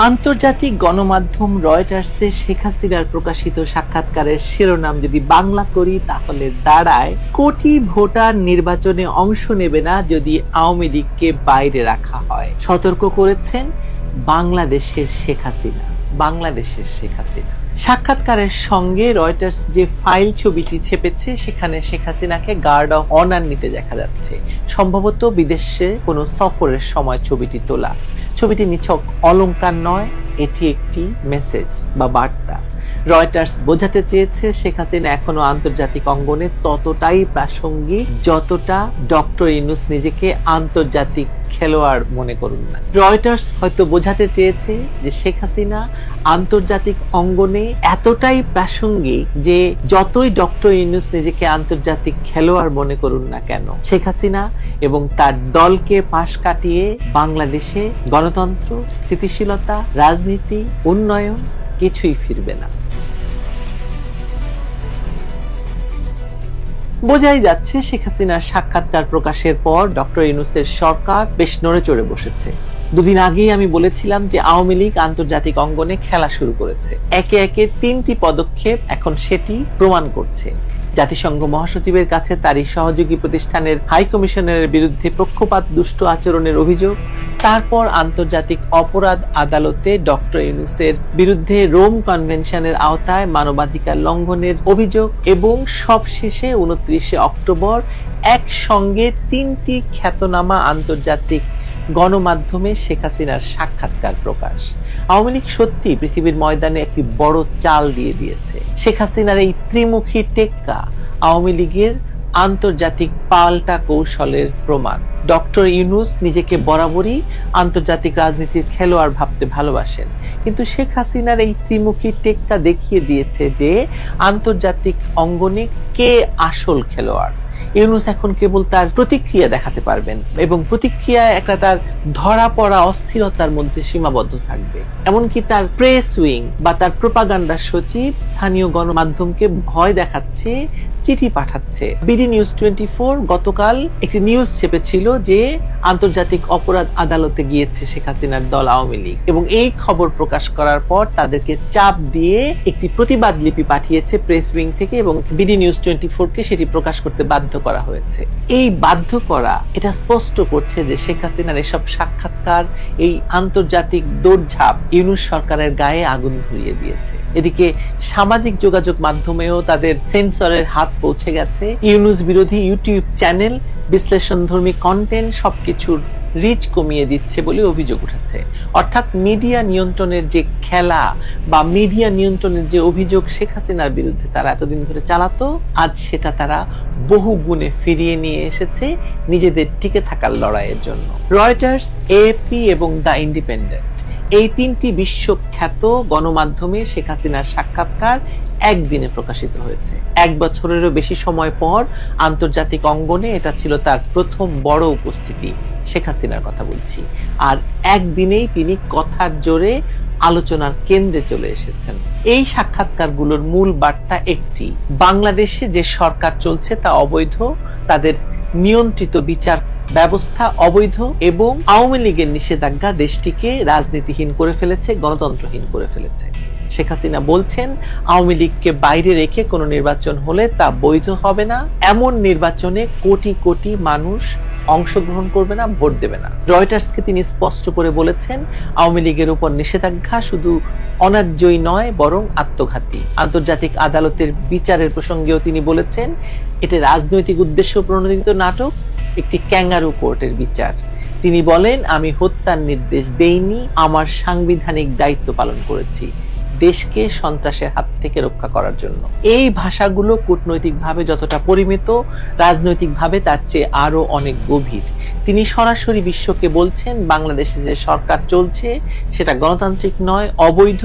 আন্তর্জাতিক গণমাধ্যম রয়টার্সে শেখ হাসিনার প্রকাশিত সাক্ষাৎকারের শিরোনাম যদি বাংলা করি তাহলে দাঁড়ায়, কোটি ভোটার নির্বাচনে অংশ নেবে না যদি আওয়ামী লীগকে বাইরে রাখা হয়। সতর্ক করেছেন বাংলাদেশের শেখ হাসিনা। বাংলাদেশের শেখ হাসিনা সাক্ষাৎকারের সঙ্গে রয়টার্স যে ফাইল ছবিটি ছেপেছে সেখানে শেখ হাসিনাকে গার্ড অফ অনার নিতে দেখা যাচ্ছে। সম্ভবত বিদেশে কোনো সফরের সময় ছবিটি তোলা। ছবিটি নিছক অলংকার নয়, এটি একটি মেসেজ বা বার্তা। রয়টার্স বোঝাতে চেয়েছে শেখ হাসিনা এখনো আন্তর্জাতিক অঙ্গনে ততটাই প্রাসঙ্গিক যতটা ডক্টর ইউনূস নিজেকে আন্তর্জাতিক খেলোয়াড় মনে করুন না। রয়টার্স হয়তো বোঝাতে চেয়েছে যে শেখ হাসিনা আন্তর্জাতিক অঙ্গনে এতটাই প্রাসঙ্গিক যে যতই ডক্টর ইউনূস নিজেকে আন্তর্জাতিক খেলোয়াড় মনে করুন না কেন, শেখ হাসিনা এবং তার দলকে পাশ কাটিয়ে বাংলাদেশে গণতন্ত্র, স্থিতিশীলতা, রাজনীতি, উন্নয়ন কিছুই ফিরবে না। বোঝাই যাচ্ছে শেখ হাসিনার সাক্ষাৎকার প্রকাশের পর ডক্টর ইউনূসের সরকার বেশ নড়ে চড়ে বসেছে। দুদিন আগেই আমি বলেছিলাম যে আওয়ামী লীগ আন্তর্জাতিক অঙ্গনে খেলা শুরু করেছে। একে একে 3টি পদক্ষেপ এখন সেটি প্রমাণ করছে। জাতিসংঘ মহাসচিবের কাছে তারই সহযোগী প্রতিষ্ঠানের হাই কমিশনারের বিরুদ্ধে পক্ষপাত দুষ্ট আচরণের অভিযোগ, তারপর আন্তর্জাতিক অপরাধ আদালতে ডক্টর ইউনূসের বিরুদ্ধে রোম কনভেনশনের আওতায় মানবাধিকার লঙ্ঘনের অভিযোগ এবং সবশেষে 29শে অক্টোবর একসঙ্গে 3টি খ্যাতনামা আন্তর্জাতিক গণমাধ্যমে শেখ হাসিনার সাক্ষাৎকার প্রকাশ। আওয়ামী লীগ সত্যি পৃথিবীর ময়দানে একটি বড় চাল দিয়ে দিয়েছে। শেখ হাসিনার এই ত্রিমুখী টেক্কা আওয়ামী লীগের আন্তর্জাতিক পাল্টা কৌশলের প্রমাণ। ডক্টর ইউনূস নিজেকে বরাবরই আন্তর্জাতিক রাজনীতির খেলোয়াড় ভাবতে ভালোবাসেন, কিন্তু শেখ হাসিনার এই ত্রিমুখী টেক্কা দেখিয়ে দিয়েছে যে আন্তর্জাতিক অঙ্গনে কে আসল খেলোয়াড়। ইউনূস এখন কেবল তার প্রতিক্রিয়া দেখাতে পারবেন এবং প্রতিক্রিয়ায় একটা তার ধরা পড়া অস্থিরতার মধ্যে সীমাবদ্ধ থাকবে। এমনকি তার প্রেস উইং বা তার প্রোপাগান্ডা সচিব স্থানীয় গণমাধ্যমকে ভয় দেখাচ্ছে, চিঠি পাঠাচ্ছে। বিডি নিউজ 24 গতকাল একটি নিউজ ছেপেছিল যে আন্তর্জাতিক অপরাধ আদালতে গিয়েছে শেখ হাসিনার দল আওয়ামী লীগ, এবং এই খবর প্রকাশ করার পর তাদেরকে চাপ দিয়ে একটি প্রতিবাদ লিপি পাঠিয়েছে প্রেস উইং থেকে এবং বিডি নিউজ 24-কে সেটি প্রকাশ করতে বাধ্য করা হয়েছে। এই বাধ্য করা এটা স্পষ্ট করছে যে শেখ হাসিনার এসব সাক্ষাৎকার, এই আন্তর্জাতিক দৌড়ঝাঁপ ইউনূস সরকারের গায়ে আগুন ধরিয়ে দিয়েছে। এদিকে সামাজিক যোগাযোগ মাধ্যমেও তাদের সেন্সরের হাত পৌঁছে গেছে। ইউনূস বিরোধী ইউটিউব চ্যানেল বিশ্লেষণধর্মী কন্টেন্ট সবকিছুর রিচ কমিয়ে দিচ্ছে বলে অভিযোগ উঠেছে। অর্থাৎ মিডিয়া নিয়ন্ত্রণের যে খেলা বা মিডিয়া নিয়ন্ত্রণের যে অভিযোগ শেখ হাসিনার বিরুদ্ধে তারা এতদিন ধরে চালাতো, আজ সেটা তারা বহু গুণে ফিরিয়ে নিয়ে এসেছে নিজেদের টিকে থাকার লড়াইয়ের জন্য। রয়টার্স, এএপি এবং দ্য ইন্ডিপেন্ডেন্ট এই 3টি বিশ্বখ্যাত গণমাধ্যমে শেখ হাসিনার সাক্ষাৎকার একদিনে প্রকাশিত হয়েছে। 1 বছরেরও বেশি সময় পর আন্তর্জাতিক অঙ্গনে এটা ছিল তার প্রথম বড় উপস্থিতি। শেখ হাসিনার কথা বলছি। আর একদিনেই তিনি কথার জোরে আলোচনার কেন্দ্রে চলে এসেছেন। এই সাক্ষাৎকারগুলোর মূল বার্তা একটি: বাংলাদেশে যে সরকার চলছে তা অবৈধ, তাদের নিয়ন্ত্রিত বিচার ব্যবস্থা অবৈধ এবং আওয়ামী লীগের নিষেধাজ্ঞা দেশটিকে রাজনীতিহীন করে ফেলেছে, গণতন্ত্রহীন করে ফেলেছে। শেখ হাসিনা বলছেন আওয়ামী লীগকে বাইরে রেখে কোনো নির্বাচন হলে তা বৈধ হবে না, এমন নির্বাচনে কোটি কোটি মানুষ অংশগ্রহণ করবে না, ভোট দেবে না। রয়টার্সকে তিনি স্পষ্ট করে বলেছেন আওয়ামী লীগের উপর নিষেধাজ্ঞা শুধু অন্যায্যই নয় বরং আত্মঘাতী। আন্তর্জাতিক আদালতের বিচারের প্রসঙ্গেও তিনি বলেছেন এটা রাজনৈতিক উদ্দেশ্য প্রণোদিত নাটক, একটি ক্যাঙ্গারু কোর্টের বিচার। তিনি বলেন আমি হত্যার নির্দেশ দেইনি, আমার সাংবিধানিক দায়িত্ব পালন করেছি দেশকে সন্ত্রাসের হাত থেকে রক্ষা করার জন্য। এই ভাষাগুলো কূটনৈতিকভাবে যতটা পরিমিত, রাজনৈতিকভাবে তার চেয়ে আরো অনেক গভীর। তিনি সরাসরি বিশ্বকে বলছেন বাংলাদেশে যে সরকার চলছে সেটা গণতান্ত্রিক নয়, অবৈধ,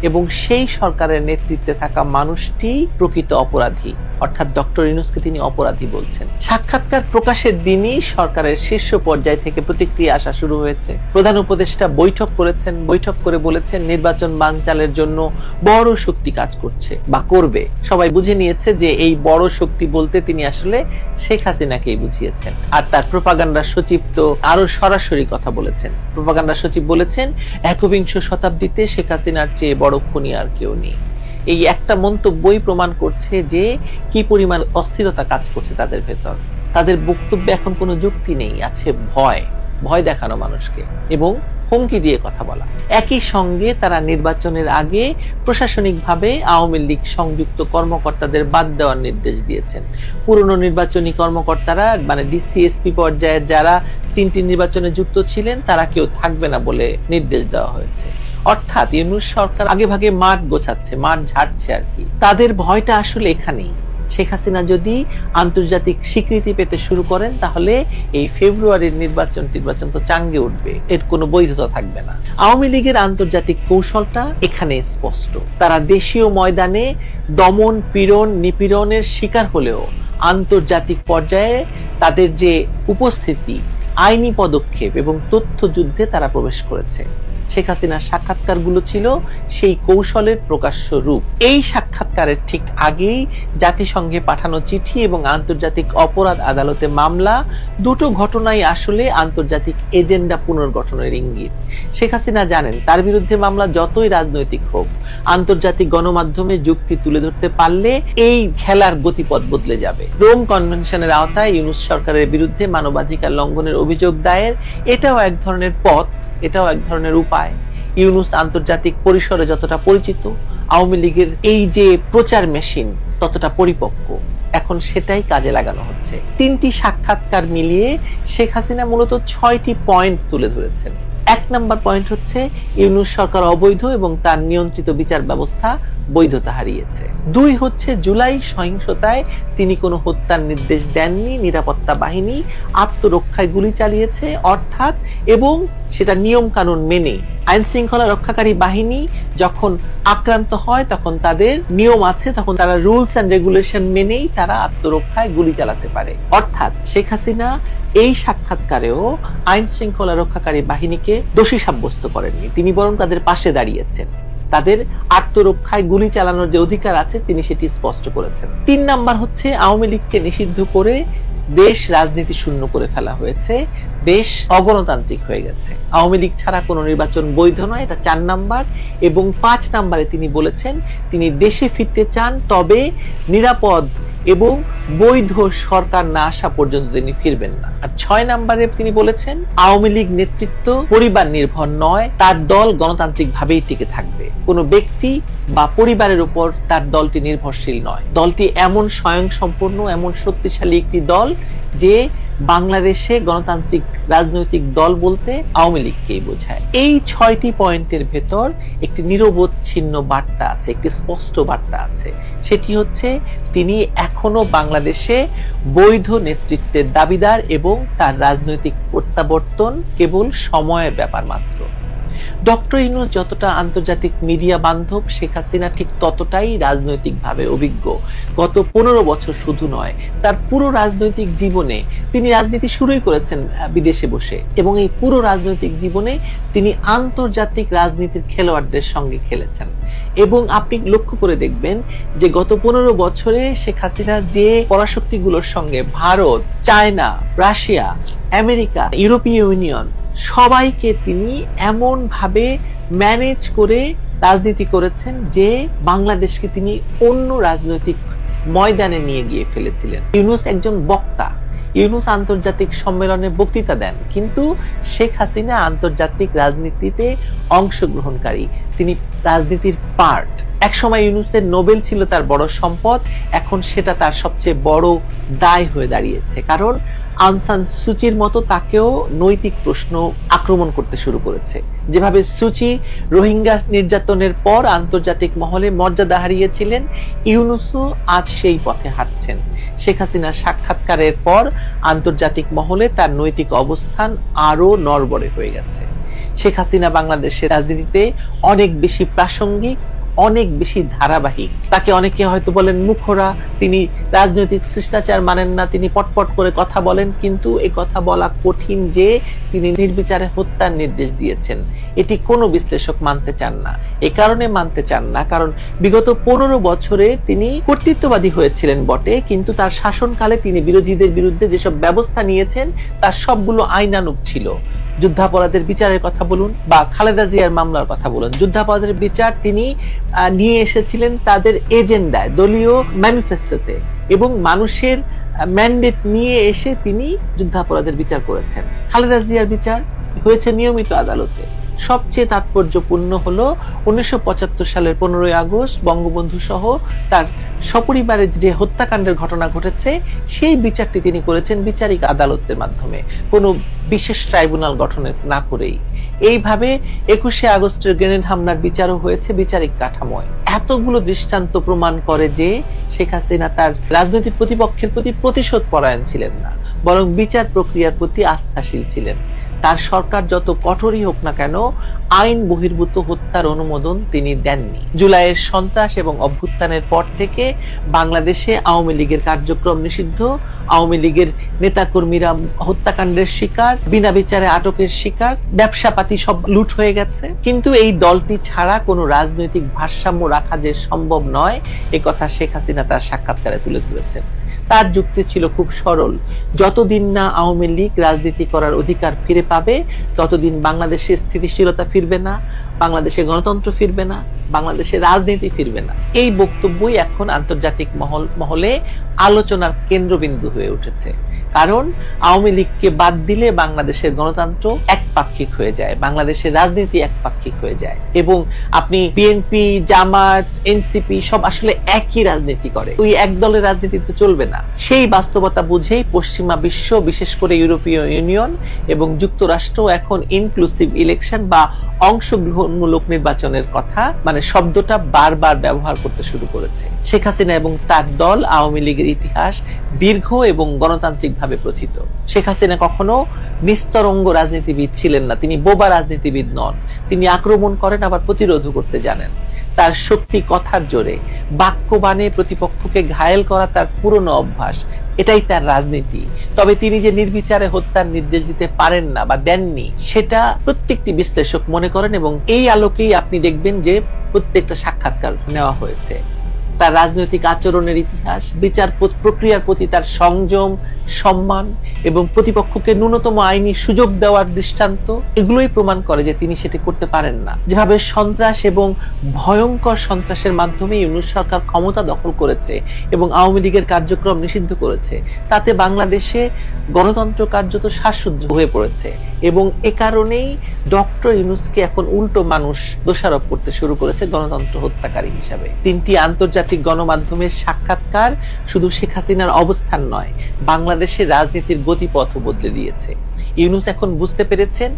এবং সেই সরকারের নেতৃত্বে থাকা মানুষটি প্রকৃত অপরাধী। অর্থাৎ ডক্টর ইউনূসকে তিনি অপরাধী বলছেন। সাক্ষাৎকার প্রকাশের দিনই সরকারের শীর্ষ পর্যায় থেকে প্রতিক্রিয়া আসা শুরু হয়েছে। প্রধান উপদেষ্টা বৈঠক করেছেন, বৈঠক করে বলেছেন নির্বাচন বানচালের জন্য জন্য বড় শক্তি কাজ করছে বা করবে। সবাই বুঝে নিয়েছে যে এই বড় শক্তি বলতে তিনি আসলে শেখ হাসিনাকেই বুঝিয়েছেন। আর তার প্রোপাগান্ডা সচিব তো আরো সরাসরি কথা বলেছেন। প্রোপাগান্ডা সচিব বলেছেন, একবিংশ শতাব্দীতে শেখ হাসিনার চেয়ে বড় খুনি আর কেউ নেই। এই একটা মন্তব্যই প্রমাণ করছে যে কি পরিমাণ অস্থিরতা কাজ করছে তাদের ভেতর। তাদের বক্তব্যে এখন কোনো যুক্তি নেই, আছে ভয়, ভয় দেখানো মানুষকে এবং হুমকি দিয়ে কথা বলা। একই সঙ্গে তারা নির্বাচনের আগে প্রশাসনিকভাবে আওয়ামী লীগ সংযুক্ত কর্মকর্তাদের বাদ দেওয়ার নির্দেশ দিয়েছেন। পুরনো নির্বাচনী কর্মকর্তারা মানে ডিসিএসপি পর্যায়ের যারা 3টি নির্বাচনে যুক্ত ছিলেন তারা কেউ থাকবে না বলে নির্দেশ দেওয়া হয়েছে। অর্থাৎ ইউনূস সরকার আগে ভাগে মাঠ গোছাচ্ছে, মাঠ ঝাড়ছে আর কি। তাদের ভয়টা আসলে এখানেই। শেখ হাসিনা যদি আন্তর্জাতিক স্বীকৃতি পেতে শুরু করেন তাহলে এই ফেব্রুয়ারির নির্বাচন তো চাঙ্গে উঠবে, এর কোনো বৈধতা থাকবে না। আওয়ামী লীগের আন্তর্জাতিক কৌশলটা এখানে স্পষ্ট। তারা দেশীয় ময়দানে দমন পীড়ন নিপীড়নের শিকার হলেও আন্তর্জাতিক পর্যায়ে তাদের যে উপস্থিতি, আইনি পদক্ষেপ এবং তথ্য যুদ্ধে তারা প্রবেশ করেছে। শেখ হাসিনার সাক্ষাৎকারগুলো ছিল সেই কৌশলের প্রকাশ্য রূপ। এই সাক্ষাৎকারের ঠিক আগেই জাতিসংঘে পাঠানো চিঠি এবং আন্তর্জাতিক অপরাধ আদালতে মামলা, দুটো ঘটনাই আসলে আন্তর্জাতিক এজেন্ডা পুনর্গঠনের ইঙ্গিত। শেখ হাসিনা জানেন তার বিরুদ্ধে মামলা যতই রাজনৈতিক হোক, আন্তর্জাতিক গণমাধ্যমে যুক্তি তুলে ধরতে পারলে এই খেলার গতিপথ বদলে যাবে। রোম কনভেনশনের আওতায় ইউনূস সরকারের বিরুদ্ধে মানবাধিকার লঙ্ঘনের অভিযোগ দায়ের, এটাও এক ধরনের পথ, এটাও এক ধরনের উপায়। ইউনূস আন্তর্জাতিক পরিসরে যতটা পরিচিত, আওয়ামী লীগের এই যে প্রচার মেশিন ততটা পরিপক্ক। এখন সেটাই কাজে লাগানো হচ্ছে। 3টি সাক্ষাৎকার মিলিয়ে শেখ হাসিনা মূলত 6টি পয়েন্ট তুলে ধরেছেন। 1 নম্বর পয়েন্ট হচ্ছে ইউনূস সরকার অবৈধ এবং তার নিয়ন্ত্রিত বিচার ব্যবস্থা বৈধতা হারিয়েছে। 2 হচ্ছে জুলাই সহিংসতায় তিনি কোনো হত্যার নির্দেশ দেননি, নিরাপত্তা বাহিনী আত্মরক্ষায় গুলি চালিয়েছে অর্থাৎ, এবং সেটা নিয়ম কানুন মেনে। আইন শৃঙ্খলা রক্ষাকারী বাহিনী যখন আক্রান্ত হয় তখন তাদের নিয়ম আছে, তখন তারা রুলস এন্ড রেগুলেশন মেনেই তারা আত্মরক্ষায় গুলি চালাতে পারে। অর্থাৎ শেখ হাসিনা এই সাক্ষাৎকারেও আইন শৃঙ্খলা রক্ষাকারী বাহিনীকে দোষী সাব্যস্ত করেননি, তিনি বরং তাদের পাশে দাঁড়িয়েছেন। তাদের আত্মরক্ষায় গুলি চালানোর যে অধিকার আছে তিনি সেটি স্পষ্ট করেছেন। 3 নাম্বার হচ্ছে আওয়ামী লীগকে নিষিদ্ধ করে দেশ রাজনীতি শূন্য করে ফেলা হয়েছে, দেশ অগণতান্ত্রিক হয়ে গেছে, আওয়ামী লীগ ছাড়া কোনো নির্বাচন বৈধ নয়, এটা 4 নাম্বার। এবং 5 নাম্বারে তিনি বলেছেন তিনি দেশে ফিরতে চান, তবে নিরাপদ এবং বৈধ সরকার না আসা পর্যন্ত তিনি ফিরবেন না। আর 6 নাম্বারে তিনি বলেছেন আওয়ামী লীগ নেতৃত্ব পরিবার নির্ভর নয়, তার দল গণতান্ত্রিক ভাবেই টিকে থাকবে, কোনো ব্যক্তি বা পরিবারের উপর তার দলটি নির্ভরশীল নয়। দলটি এমন স্বয়ংসম্পূর্ণ, এমন শক্তিশালী একটি দল যে বাংলাদেশে গণতান্ত্রিক রাজনৈতিক দল বলতে আওয়ামী লীগকেই বোঝায়। এই 6টি পয়েন্টের ভেতর একটি নিরবচ্ছিন্ন বার্তা আছে, একটি স্পষ্ট বার্তা আছে। সেটি হচ্ছে তিনি এখনো বাংলাদেশে বৈধ নেতৃত্বের দাবিদার এবং তার রাজনৈতিক প্রত্যাবর্তন কেবল সময়ের ব্যাপার মাত্র। ডক্টর ইউনূস যতটা আন্তর্জাতিক মিডিয়া বান্ধব, শেখ হাসিনা ঠিক ততটাই রাজনৈতিকভাবে অভিজ্ঞ। গত 15 বছর শুধু নয়, তার পুরো রাজনৈতিক জীবনে তিনি রাজনীতি শুরুই করেছেন বিদেশে বসে, এবং এই পুরো রাজনৈতিক জীবনে তিনি আন্তর্জাতিক রাজনীতির খেলোয়াড়দের সঙ্গে খেলেছেন। এবং আপনি লক্ষ্য করে দেখবেন যে গত 15 বছরে শেখ হাসিনা যে পরাশক্তিগুলোর সঙ্গে ভারত, চায়না, রাশিয়া, আমেরিকা, ইউরোপীয় ইউনিয়ন সবাইকে তিনি এমন ভাবে ম্যানেজ করে রাজনীতি করেছেন যে বাংলাদেশকে তিনি অন্য রাজনৈতিক ময়দানে নিয়ে গিয়ে ফেলেছিলেন। ইউনূস একজন বক্তা, ইউনূস আন্তর্জাতিক সম্মেলনে বক্তৃতা দেন, কিন্তু শেখ হাসিনা আন্তর্জাতিক রাজনীতিতে অংশগ্রহণকারী, তিনি রাজনীতির পার্ট। একসময় ইউনূসের নোবেল ছিল তার বড় সম্পদ, এখন সেটা তার সবচেয়ে বড় দায় হয়ে দাঁড়িয়েছে, কারণ আং সান সুচির মতো তাকেও নৈতিক প্রশ্ন আক্রমণ করতে শুরু করেছে। যেভাবে সুচি রোহিঙ্গা নির্যাতনের পর আন্তর্জাতিক মহলে মর্যাদা হারিয়েছিলেন, ইউনূসও আজ সেই পথে হাঁটছেন। শেখ হাসিনার সাক্ষাৎকারের পর আন্তর্জাতিক মহলে তার নৈতিক অবস্থান আরো নড়বড়ে হয়ে গেছে। শেখ হাসিনা বাংলাদেশের রাজনীতিতে অনেক বেশি প্রাসঙ্গিক, অনেক বেশি ধারাবাহিক। তাকে অনেকে হয়তো বলেন মুখরা, তিনি রাজনৈতিক শিষ্টাচার মানেন না, তিনি পটপট করে কথা বলেন, কিন্তু এই কথা বলা কঠিন যে তিনি নির্বিচারে হত্যার নির্দেশ দিয়েছেন, এটি কোনো বিশ্লেষক মানতে চান না। এ কারণে মানতে চান না কারণ বিগত 15 বছরে তিনি কর্তৃত্ববাদী হয়েছিলেন বটে, কিন্তু তার শাসনকালে তিনি বিরোধীদের বিরুদ্ধে যেসব ব্যবস্থা নিয়েছেন তার সবগুলো আইনানুগ ছিল। যুদ্ধাপরাধের বিচারের কথা বলুন বা খালেদা জিয়ার মামলার কথা বলুন, যুদ্ধাপরাধের বিচার তিনি নিয়ে এসেছিলেন তাদের এজেন্ডায়, দলীয় ম্যানিফেস্টোতে, এবং মানুষের ম্যান্ডেট নিয়ে এসে তিনি যুদ্ধাপরাধের বিচার করেছেন। খালেদা জিয়ার বিচার হয়েছে নিয়মিত আদালতে। সবচেয়ে তাৎপর্যপূর্ণ হলো 1975 সালের 15 আগস্ট বঙ্গবন্ধু সহ তার সপরিবারে যে হত্যাকাণ্ডের ঘটনা ঘটেছে সেই বিচারটি তিনি করেছেন বিচারিক আদালতের মাধ্যমে, কোনো বিশেষ ট্রাইব্যুনাল গঠনের না করেই। এইভাবে 21শে আগস্টের গ্রেনেড হামলার বিচারও হয়েছে বিচারিক কাঠামোয়। এতগুলো দৃষ্টান্ত প্রমাণ করে যে শেখ হাসিনা তার রাজনৈতিক প্রতিপক্ষের প্রতি প্রতিশোধ পরায়ণ ছিলেন না, বরং বিচার প্রক্রিয়ার প্রতি আস্থাশীল ছিলেন। তার সরকার যত কঠোরই হোক না কেন আইন বহির্ভূত হত্যার অনুমোদন তিনি দেননি। জুলাইয়ের সন্ত্রাস এবং অভ্যুত্থানের পর থেকে বাংলাদেশে আওয়ামী লীগের কার্যক্রম নিষিদ্ধ, আওয়ামী লীগের নেতাকর্মীরা হত্যাকাণ্ডের শিকার, বিনা বিচারে আটকের শিকার, ব্যবসাপাতি সব লুট হয়ে গেছে। কিন্তু এই দলটি ছাড়া কোনো রাজনৈতিক ভারসাম্য রাখা যে সম্ভব নয়, এ কথা শেখ হাসিনা তার সাক্ষাৎকারে তুলে ধরেছেন। তার যুক্তি ছিল খুব সরল, যতদিন না আওয়ামী লীগ রাজনীতি করার অধিকার ফিরে পাবে ততদিন বাংলাদেশে স্থিতিশীলতা ফিরবে না, বাংলাদেশে গণতন্ত্র ফিরবে না, বাংলাদেশে রাজনীতি ফিরবে না। এই বক্তব্যই এখন আন্তর্জাতিক মহলে আলোচনার কেন্দ্রবিন্দু হয়ে উঠেছে। কারণ আওয়ামী লীগকে বাদ দিলে বাংলাদেশের গণতন্ত্র একপাক্ষিক হয়ে যায়, বাংলাদেশের রাজনীতি একপাক্ষিক হয়ে যায়, এবং আপনি বিএনপি, জামাত, এনসিপি সব আসলে একই রাজনীতি করে, ওই এক দলের রাজনীতি তো চলবে না। সেই বাস্তবতা বুঝেই পশ্চিমা বিশ্ব, বিশেষ করে ইউরোপীয় ইউনিয়ন এবং যুক্তরাষ্ট্র এখন ইনক্লুসিভ ইলেকশন বা অংশগ্রহণমূলক নির্বাচনের কথা, মানে শব্দটা বারবার ব্যবহার করতে শুরু করেছে। শেখ হাসিনা এবং তার দল আওয়ামী লীগের ইতিহাস দীর্ঘ এবং গণতান্ত্রিক ভাবে প্রথিত। শেখ হাসিনা কখনো নিস্তরঙ্গ রাজনীতিবিদ ছিলেন না, তিনি বোবা রাজনীতিবিদ নন। তিনি আক্রমণ করেন আবার প্রতিরোধ করতে জানেন। তার শক্তি কথার জোরে, বাক্যবাণে প্রতিপক্ষকে ঘায়েল করা তার পুরনো অভ্যাস, এটাই তার রাজনীতি। তবে তিনি যে নির্বিচারে হত্যার নির্দেশ দিতে পারেন না বা দেননি সেটা প্রত্যেকটি বিশ্লেষক মনে করেন, এবং এই আলোকেই আপনি দেখবেন যে প্রত্যেকটা সাক্ষাৎকার নেওয়া হয়েছে। তার রাজনৈতিক আচরণের ইতিহাস, বিচার প্রক্রিয়ার প্রতি তার সংযম, সম্মান এবং প্রতিপক্ষকে ন্যূনতম আইনি সুযোগ দেওয়ার দৃষ্টান্ত, এগুলোই প্রমাণ করে যে তিনি সেটা করতে পারেন না। যেভাবে সন্ত্রাস এবং ভয়ঙ্কর সন্ত্রাসের মাধ্যমে ইউনূস সরকার ক্ষমতা দখল করেছে এবং আওয়ামী লীগের কার্যক্রম নিষিদ্ধ করেছে, তাতে বাংলাদেশে গণতন্ত্র কার্যত শ্বাসরুদ্ধ হয়ে পড়েছে, এবং এ কারণেই ডক্টর ইউনূসকে এখন উল্টো মানুষ দোষারোপ করতে শুরু করেছে গণতন্ত্র হত্যাকারী হিসাবে। তিনটি আন্তর্জাতিক গণমাধ্যমের সাক্ষাৎকার শুধু শেখ হাসিনার অবস্থান নয়, বাংলাদেশের রাজনীতির গতিপথ বদলে দিয়েছে। ইউনূস এখন বুঝতে পেরেছেন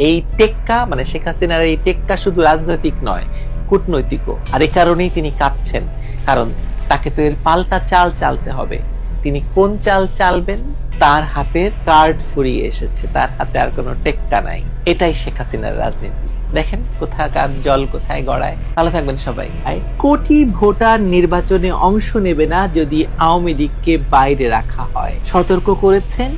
এই টেক্কা, মানে শেখ হাসিনার এই টেক্কা শুধু রাজনৈতিক নয়, কূটনৈতিকও। আর এই কারণেই তিনি কাঁপছেন, কারণ তাকে তো এর পাল্টা চাল চালতে হবে। তিনি কোন চাল চালবেন, তার হাতের কার্ড ফুরিয়ে এসেছে, তার হাতে আর কোনো টেক্কা নাই। এটাই শেখ হাসিনার রাজনীতি। দেখেন কোথাকার জল কোথায় গড়ায়। ভালো থাকবেন সবাই। কোটি ভোটার নির্বাচনে অংশ নেবে না যদি আওয়ামী লীগকে বাইরে রাখা হয়, সতর্ক করেছেন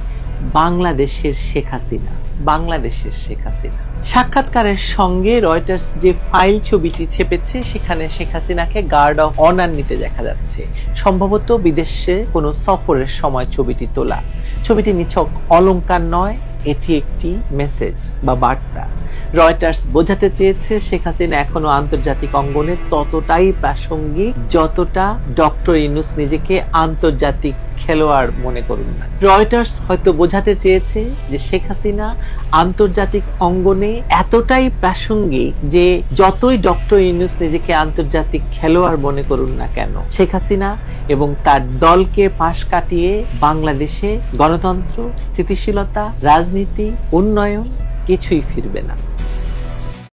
বাংলাদেশের শেখ হাসিনা। বাংলাদেশের শেখ হাসিনা সাক্ষাৎকারের সঙ্গে রয়টার্স যে ফাইল ছবিটি ছেপেছে সেখানে শেখ হাসিনাকে গার্ড অফ অনার নিতে দেখা যাচ্ছে, সম্ভবত বিদেশে কোনো সফরের সময় ছবিটি তোলা। ছবিটি নিছক অলংকার নয়, এটি একটি মেসেজ বা বার্তা। রয়টার্স বোঝাতে চেয়েছে শেখ হাসিনা এখনো আন্তর্জাতিক অঙ্গনে ততটাই প্রাসঙ্গিক যতটা ডক্টর ইউনূস নিজেকে আন্তর্জাতিক খেলোয়াড় মনে করুন না। রয়টার্স হয়তো বোঝাতে চেয়েছে যে শেখ হাসিনা আন্তর্জাতিক অঙ্গনে এতটাই প্রাসঙ্গিক যে যতই ডক্টর ইউনূস নিজেকে আন্তর্জাতিক খেলোয়াড় মনে করুন না কেন, শেখ হাসিনা এবং তার দলকে পাশ কাটিয়ে বাংলাদেশে গণতন্ত্র, স্থিতিশীলতা, রাজনীতি, উন্নয়ন কিছুই ফিরবে না।